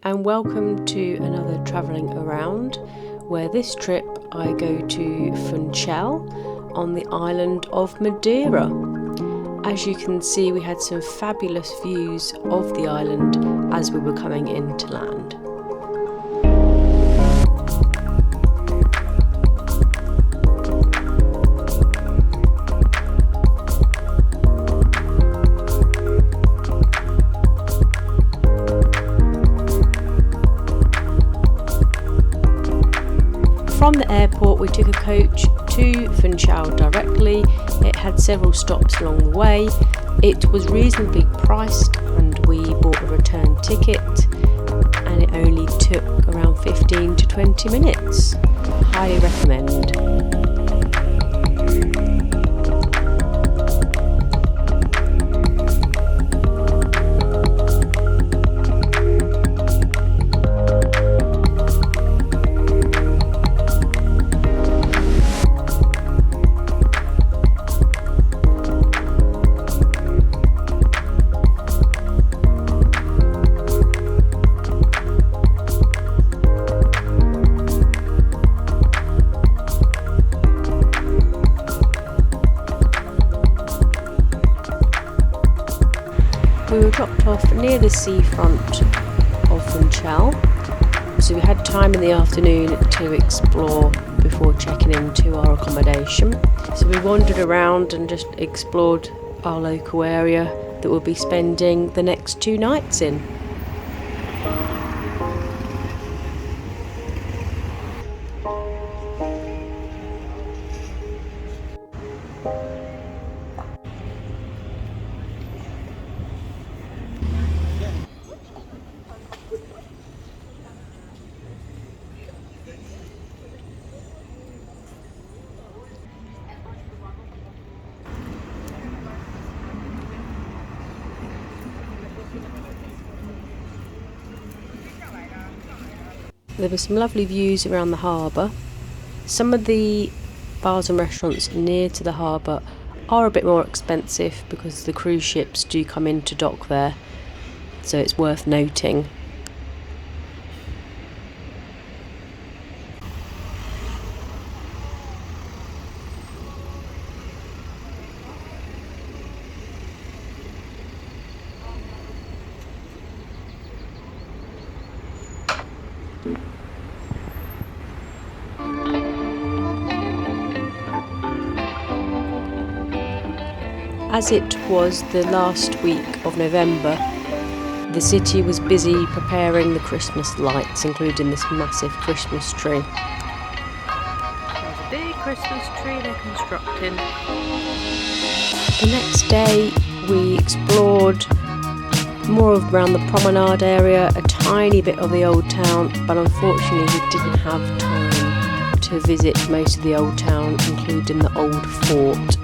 and welcome to another Travelling Around, where this trip I go to Funchal on the island of Madeira. As you can see, we had some fabulous views of the island as we were coming into land. From the airport we took a coach to Funchal directly. It had several stops along the way. It was reasonably priced and we bought a return ticket, and it only took around 15 to 20 minutes. Highly recommend. We were dropped off near the seafront of Funchal, so we had time in the afternoon to explore before checking into our accommodation. So we wandered around and just explored our local area that we'll be spending the next 2 nights in. There were some lovely views around the harbour. Some of the bars and restaurants near to the harbour are a bit more expensive because the cruise ships do come into dock there, so it's worth noting. As it was the last week of November, the city was busy preparing the Christmas lights, including this massive Christmas tree. There's a big Christmas tree they're constructing. The next day we explored more of around the promenade area, a tiny bit of the old town, but unfortunately we didn't have time to visit most of the old town, including the old fort.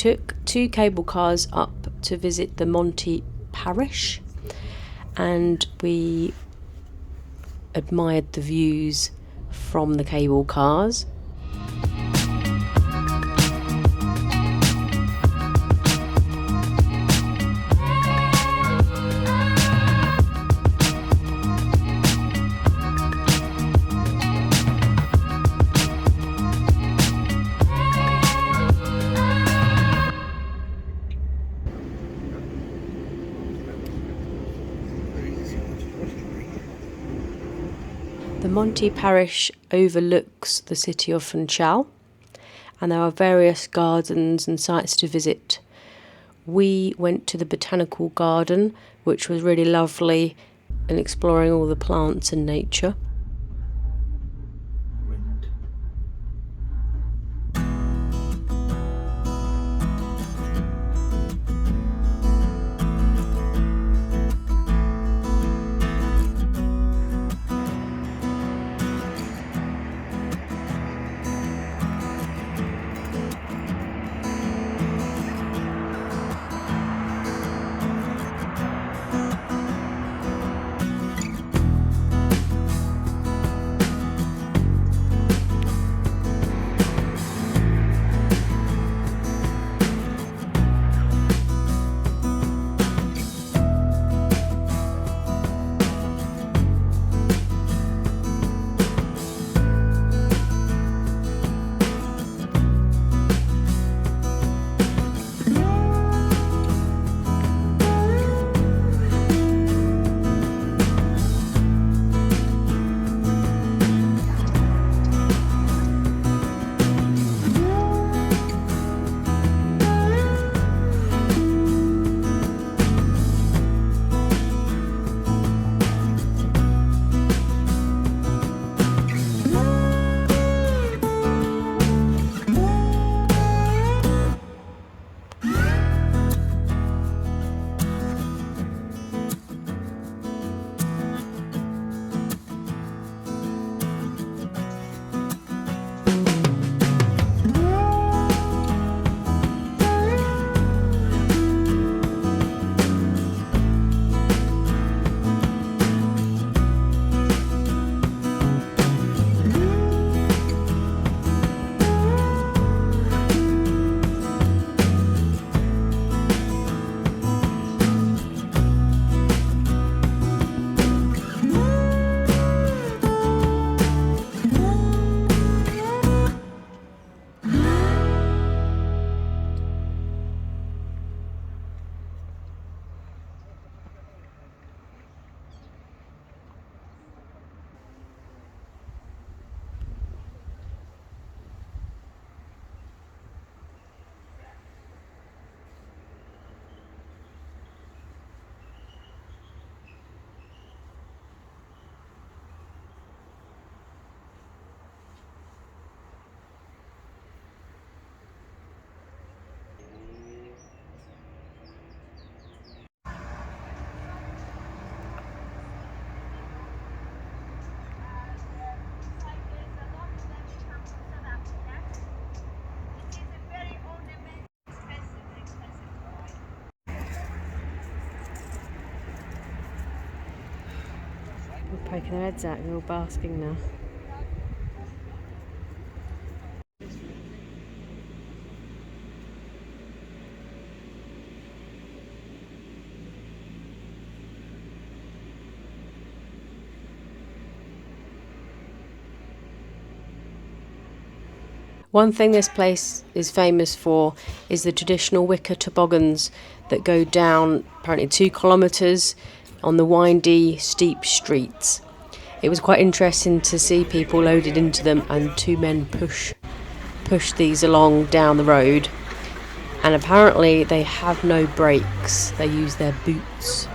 took 2 cable cars up to visit the Monte parish, and we admired the views from the cable cars. The Monte parish overlooks the city of Funchal, and there are various gardens and sites to visit. We went to the botanical garden, which was really lovely, and exploring all the plants and nature. They're poking their heads out, they're all basking now. One thing this place is famous for is the traditional wicker toboggans that go down apparently 2 kilometres on the windy, steep streets. It was quite interesting to see people loaded into them and 2 men push these along down the road. And apparently they have no brakes, they use their boots.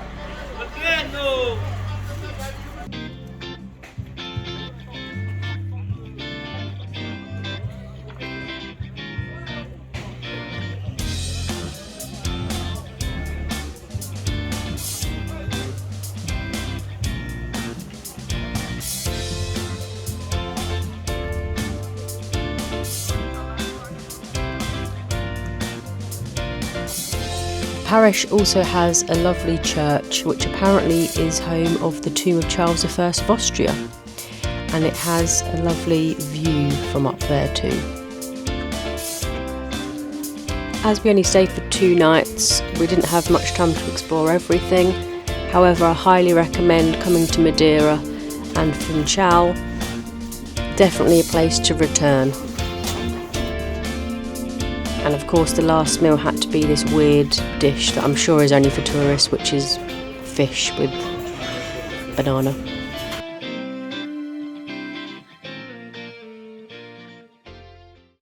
parish also has a lovely church, which apparently is home of the tomb of Charles I of Austria, and it has a lovely view from up there too. As we only stayed for 2 nights, we didn't have much time to explore everything. However, I highly recommend coming to Madeira and Funchal. Definitely a place to return. And of course the last meal had to be this weird dish that I'm sure is only for tourists, which is fish with banana.